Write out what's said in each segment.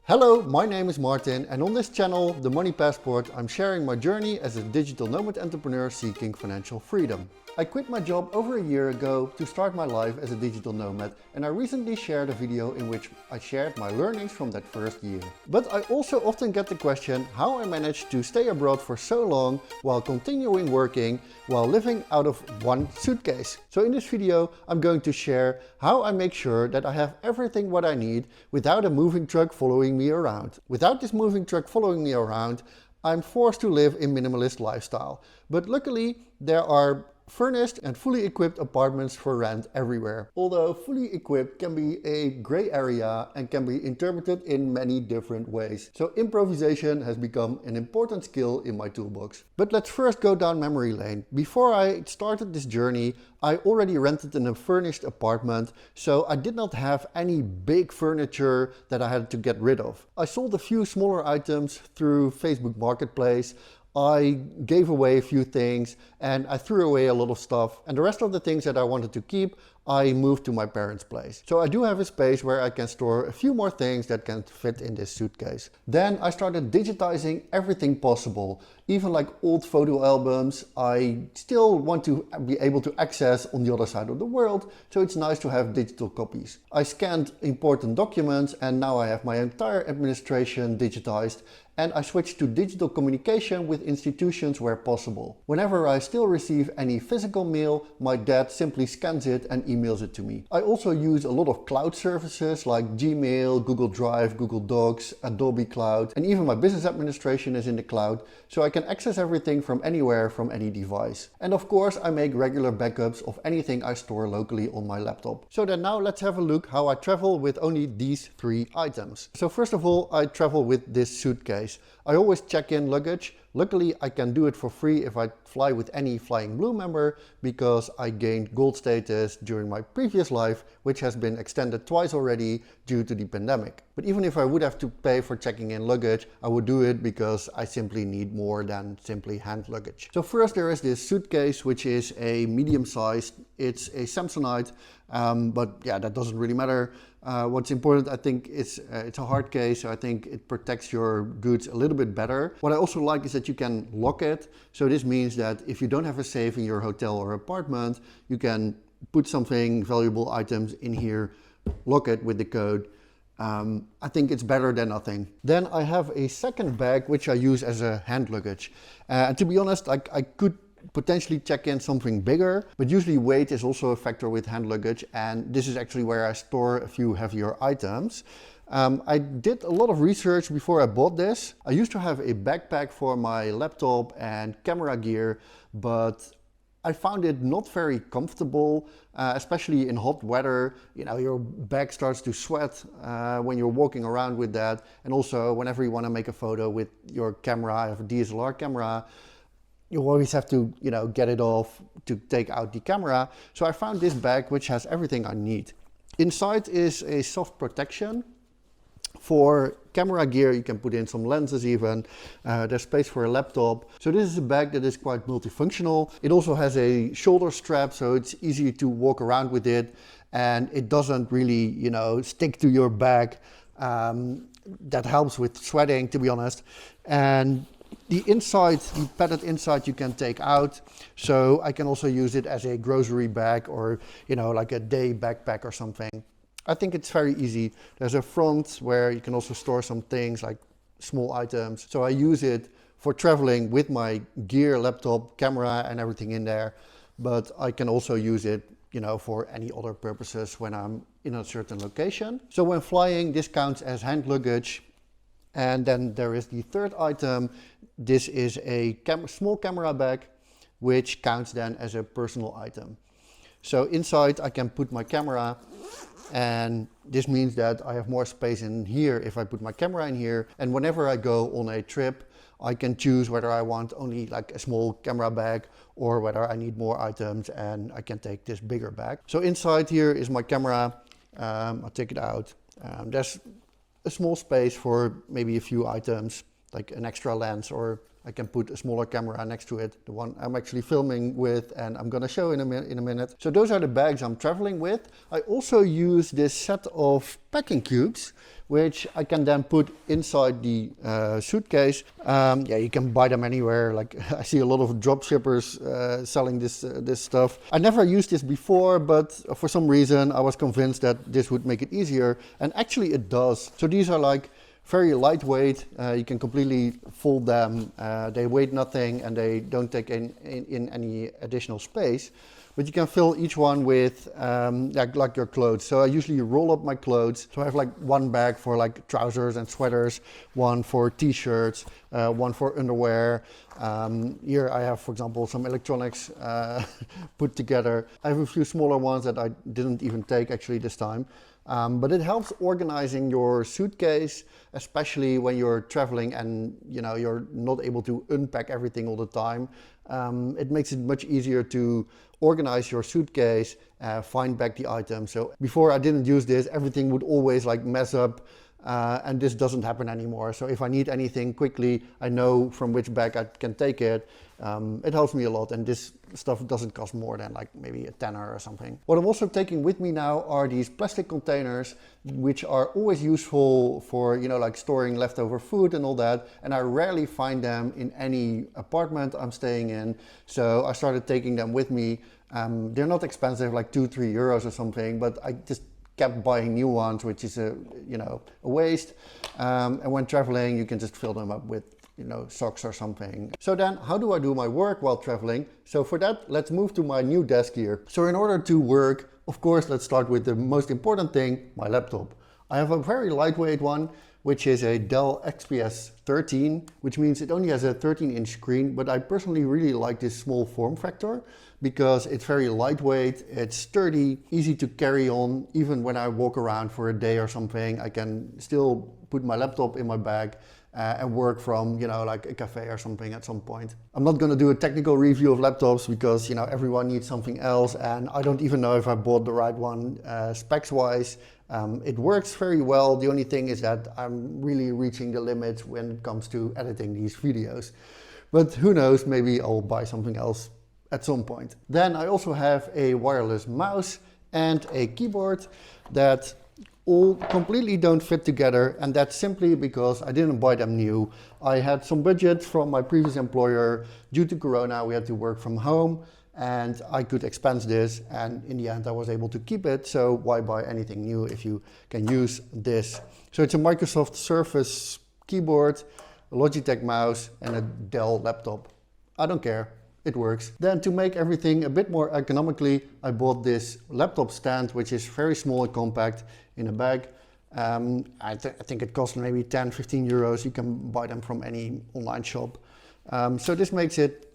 Hello, my name is Martin, and on this channel, The Money Passport, I'm sharing my journey as a digital nomad entrepreneur seeking financial freedom. I quit my job over a year ago to start my life as a digital nomad, and I recently shared a video in which I shared my learnings from that first year. But I also often get the question how I managed to stay abroad for so long while continuing working while living out of one suitcase. So in this video, I'm going to share how I make sure that I have everything what I need without a moving truck following me around. Without this moving truck following me around, I'm forced to live a minimalist lifestyle. But luckily, there are furnished and fully equipped apartments for rent everywhere. Although fully equipped can be a gray area and can be interpreted in many different ways. So improvisation has become an important skill in my toolbox. But let's first go down memory lane. Before I started this journey, I already rented in a furnished apartment, so I did not have any big furniture that I had to get rid of. I sold a few smaller items through Facebook Marketplace. I gave away a few things and I threw away a lot of stuff, and the rest of the things that I wanted to keep I moved to my parents' place. So I do have a space where I can store a few more things that can fit in this suitcase. Then I started digitizing everything possible, even like old photo albums I still want to be able to access on the other side of the world, so it's nice to have digital copies. I scanned important documents and now I have my entire administration digitized, and I switched to digital communication with institutions where possible. Whenever I still receive any physical mail, my dad simply scans it and emails it to me. I also use a lot of cloud services like Gmail, Google Drive, Google Docs, Adobe Cloud, and even my business administration is in the cloud, so I can access everything from anywhere, from any device. And of course, I make regular backups of anything I store locally on my laptop. So then now let's have a look how I travel with only these three items. So first of all, I travel with this suitcase. I always check in luggage. Luckily, I can do it for free if I fly with any Flying Blue member, because I gained gold status during my previous life, which has been extended twice already due to the pandemic. But even if I would have to pay for checking in luggage, I would do it because I simply need more than simply hand luggage. So first there is this suitcase, which is a medium sized. It's a Samsonite, but yeah, that doesn't really matter. What's important, I think, it's a hard case, so I think it protects your goods a little bit better. What I also like is that you can lock it. So this means that if you don't have a safe in your hotel or apartment, you can put something, valuable items in here, lock it with the code. I think it's better than nothing. Then I have a second bag, which I use as a hand luggage. And to be honest, I could potentially check in something bigger, but usually weight is also a factor with hand luggage, and this is actually where I store a few heavier items. I did a lot of research before I bought this. I used to have a backpack for my laptop and camera gear, but I found it not very comfortable, especially in hot weather. You know, your back starts to sweat when you're walking around with that, and also whenever you want to make a photo with your camera. I have a DSLR camera. You always have to, you know, get it off to take out the camera. So I found this bag which has everything I need. Inside is a soft protection. For camera gear, you can put in some lenses even. There's space for a laptop. So this is a bag that is quite multifunctional. It also has a shoulder strap, so it's easy to walk around with it. And it doesn't really, you know, stick to your back. That helps with sweating, to be honest. And the inside, the padded inside, you can take out. So I can also use it as a grocery bag, or, you know, like a day backpack or something. I think it's very easy. There's a front where you can also store some things like small items. So I use it for traveling with my gear, laptop, camera and everything in there. But I can also use it, you know, for any other purposes when I'm in a certain location. So when flying, this counts as hand luggage. And then there is the third item. This is a small camera bag, which counts then as a personal item. So inside I can put my camera, and this means that I have more space in here if I put my camera in here. And whenever I go on a trip, I can choose whether I want only like a small camera bag or whether I need more items, and I can take this bigger bag. So inside here is my camera. I'll take it out. There's a small space for maybe a few items, like an extra lens or I can put a smaller camera next to it, the one I'm actually filming with and I'm gonna show in a minute. So those are the bags I'm traveling with. I also use this set of packing cubes, which I can then put inside the suitcase. Yeah, you can buy them anywhere. Like I see a lot of drop shippers selling this stuff. I never used this before, but for some reason I was convinced that this would make it easier, and actually it does. So these are like very lightweight. You can completely fold them. They weigh nothing and they don't take in any additional space. But you can fill each one with like your clothes. So I usually roll up my clothes. So I have like one bag for like trousers and sweaters, one for t-shirts, one for underwear. Here I have, for example, some electronics put together. I have a few smaller ones that I didn't even take actually this time. But it helps organizing your suitcase, especially when you're traveling and you're not able to unpack everything all the time. It makes it much easier to organize your suitcase, find back the items. So before I didn't use this, everything would always like mess up, and this doesn't happen anymore. So if I need anything quickly, I know from which bag I can take it. It helps me a lot, and this stuff doesn't cost more than like maybe a tenner or something. What I'm also taking with me now are these plastic containers, which are always useful for like storing leftover food and all that, and I rarely find them in any apartment I'm staying in, so I started taking them with me. They're not expensive, like 2-3 euros or something, but I just kept buying new ones, which is a waste. And when traveling, you can just fill them up with socks or something. So then, how do I do my work while traveling? So for that, let's move to my new desk here. So in order to work, of course, let's start with the most important thing, my laptop. I have a very lightweight one, which is a Dell XPS 13, which means it only has a 13-inch screen, but I personally really like this small form factor because it's very lightweight, it's sturdy, easy to carry on. Even when I walk around for a day or something, I can still put my laptop in my bag and work from, like a cafe or something at some point. I'm not going to do a technical review of laptops because, everyone needs something else, and I don't even know if I bought the right one specs-wise. It works very well. The only thing is that I'm really reaching the limits when it comes to editing these videos. But who knows, maybe I'll buy something else at some point. Then I also have a wireless mouse and a keyboard that all completely don't fit together, and that's simply because I didn't buy them new. I had some budget from my previous employer. Due to Corona, we had to work from home, and I could expense this, and in the end I was able to keep it. So why buy anything new if you can use this? So it's a Microsoft Surface keyboard, a Logitech mouse, and a Dell laptop. I don't care. It works. Then to make everything a bit more economically, I bought this laptop stand, which is very small and compact in a bag. I think it costs maybe 10-15 euros. You can buy them from any online shop. So this makes it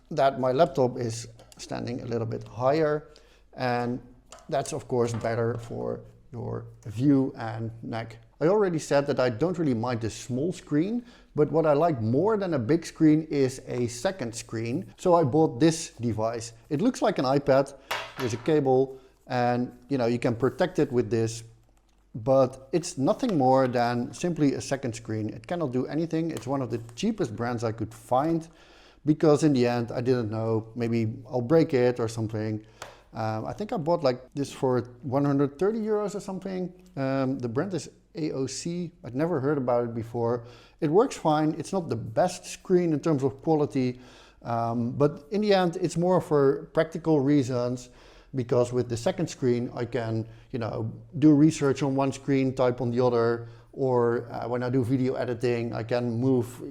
that my laptop is standing a little bit higher, and that's of course better for your view and neck. I already said that I don't really mind the small screen, but what I like more than a big screen is a second screen. So I bought this device. It looks like an iPad. There's a cable, and you can protect it with this, but it's nothing more than simply a second screen. It cannot do anything. It's one of the cheapest brands I could find, because in the end I didn't know, maybe I'll break it or something. I think I bought like this for 130 euros or something. The brand is AOC. I'd never heard about it before. It works fine. It's not the best screen in terms of quality, but in the end it's more for practical reasons, because with the second screen I can do research on one screen, type on the other, or when I do video editing I can move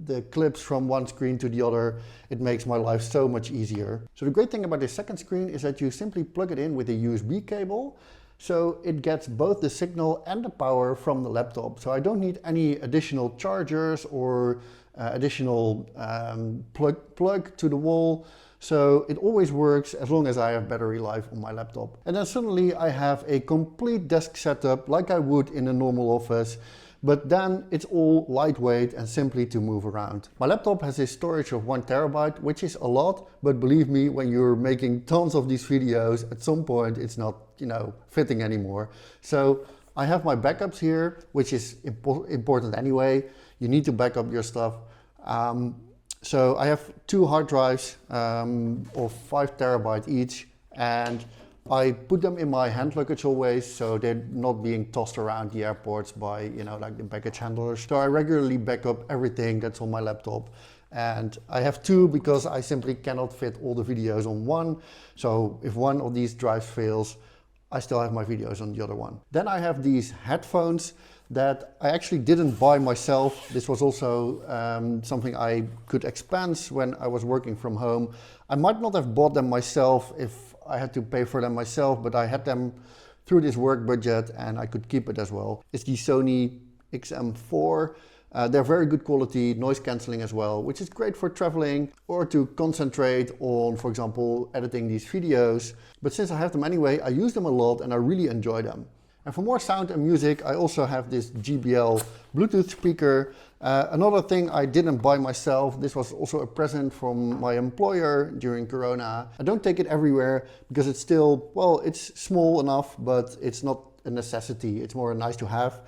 the clips from one screen to the other. It makes my life so much easier. So the great thing about this second screen is that you simply plug it in with a USB cable, so it gets both the signal and the power from the laptop. So I don't need any additional chargers or additional plug to the wall. So it always works as long as I have battery life on my laptop. And then suddenly I have a complete desk setup like I would in a normal office, but then it's all lightweight and simply to move around. My laptop has a storage of 1 terabyte, which is a lot, but believe me, when you're making tons of these videos, at some point it's not, fitting anymore. So I have my backups here, which is important anyway. You need to back up your stuff. So I have two hard drives of 5 terabyte each, and I put them in my hand luggage always, so they're not being tossed around the airports by, like the baggage handlers. So I regularly back up everything that's on my laptop. And I have two because I simply cannot fit all the videos on one. So if one of these drives fails, I still have my videos on the other one. Then I have these headphones that I actually didn't buy myself. This was also something I could expense when I was working from home. I might not have bought them myself if I had to pay for them myself, but I had them through this work budget and I could keep it as well. It's the Sony XM4. They're very good quality, noise cancelling as well, which is great for traveling or to concentrate on, for example, editing these videos. But since I have them anyway, I use them a lot and I really enjoy them. And for more sound and music, I also have this JBL Bluetooth speaker. Another thing I didn't buy myself, this was also a present from my employer during Corona. I don't take it everywhere because it's still, well, it's small enough, but it's not a necessity. It's more nice to have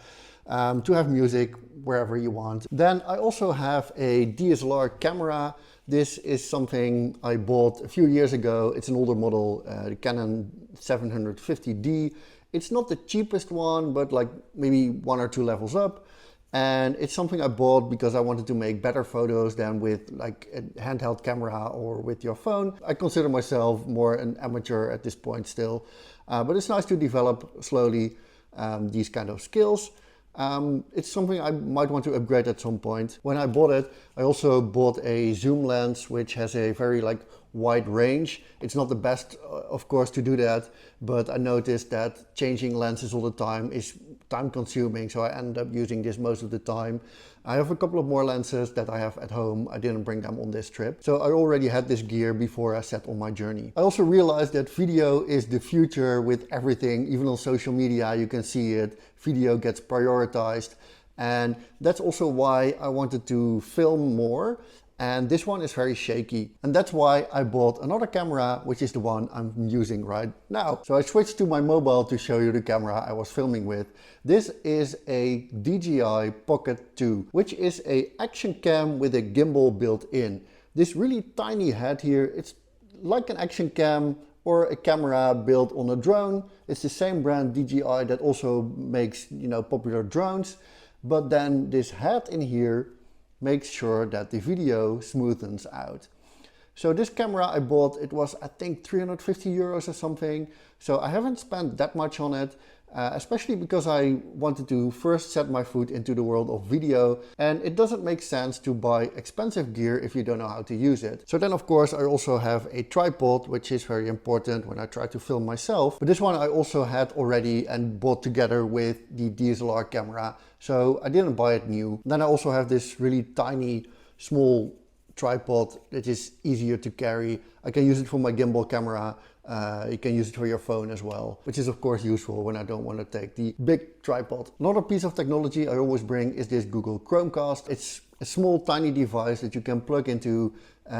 music wherever you want. Then I also have a DSLR camera. This is something I bought a few years ago. It's an older model, the Canon 750D. It's not the cheapest one, but like maybe 1 or 2 levels up. And it's something I bought because I wanted to make better photos than with like a handheld camera or with your phone. I consider myself more an amateur at this point still, but it's nice to develop slowly these kind of skills. It's something I might want to upgrade at some point. When I bought it, I also bought a zoom lens, which has a very wide range. It's not the best, of course, to do that, but I noticed that changing lenses all the time is time consuming, so I end up using this most of the time. I have a couple of more lenses that I have at home. I didn't bring them on this trip. So I already had this gear before I set on my journey. I also realized that video is the future with everything. Even on social media, you can see it. Video gets prioritized. And that's also why I wanted to film more. And this one is very shaky. And that's why I bought another camera, which is the one I'm using right now. So I switched to my mobile to show you the camera I was filming with. This is a Dji Pocket 2, which is an action cam with a gimbal built in. This really tiny head here, it's like an action cam or a camera built on a drone. It's the same brand DJI that also makes, popular drones. But then this head in here makes sure that the video smoothens out. So this camera I bought, it was I think 350 euros or something. So I haven't spent that much on it, especially because I wanted to first set my foot into the world of video, and it doesn't make sense to buy expensive gear if you don't know how to use it. So then of course I also have a tripod, which is very important when I try to film myself. But this one I also had already and bought together with the DSLR camera. So I didn't buy it new. Then I also have this really tiny, small tripod that is easier to carry. I can use it for my gimbal camera. You can use it for your phone as well, which is of course useful when I don't want to take the big tripod. Another piece of technology I always bring is this Google Chromecast. It's a small tiny device that you can plug into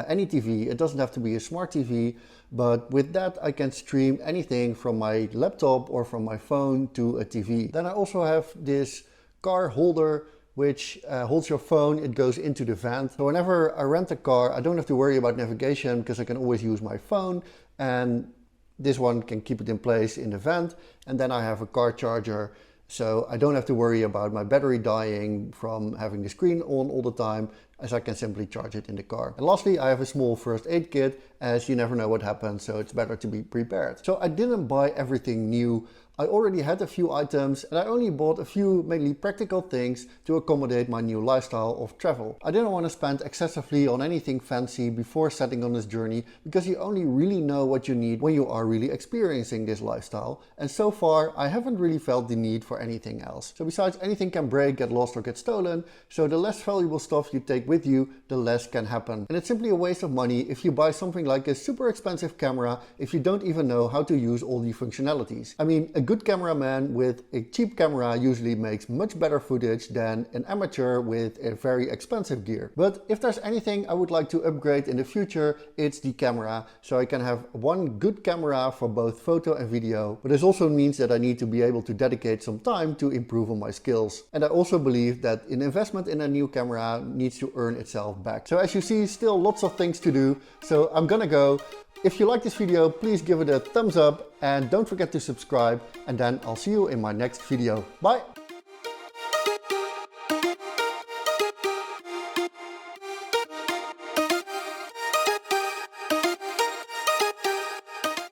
any TV. It doesn't have to be a smart TV, but with that I can stream anything from my laptop or from my phone to a TV. Then I also have this car holder which holds your phone. It goes into the van. So whenever I rent a car, I don't have to worry about navigation because I can always use my phone, and this one can keep it in place in the van. And then I have a car charger, so I don't have to worry about my battery dying from having the screen on all the time, as I can simply charge it in the car. And lastly, I have a small first aid kit, as you never know what happens, so it's better to be prepared. So I didn't buy everything new. I already had a few items, and I only bought a few mainly practical things to accommodate my new lifestyle of travel. I didn't want to spend excessively on anything fancy before setting on this journey, because you only really know what you need when you are really experiencing this lifestyle. And so far, I haven't really felt the need for anything else. So besides, anything can break, get lost or get stolen. So the less valuable stuff you take with you, the less can happen. And it's simply a waste of money if you buy something like a super expensive camera if you don't even know how to use all the functionalities. I mean, a good cameraman with a cheap camera usually makes much better footage than an amateur with a very expensive gear. But if there's anything I would like to upgrade in the future, it's the camera, so I can have one good camera for both photo and video. But this also means that I need to be able to dedicate some time to improve on my skills. And I also believe that an investment in a new camera needs to earn itself back. So as you see, still lots of things to do, so I'm gonna go. If you like this video, please give it a thumbs up and don't forget to subscribe, and then I'll see you in my next video. Bye!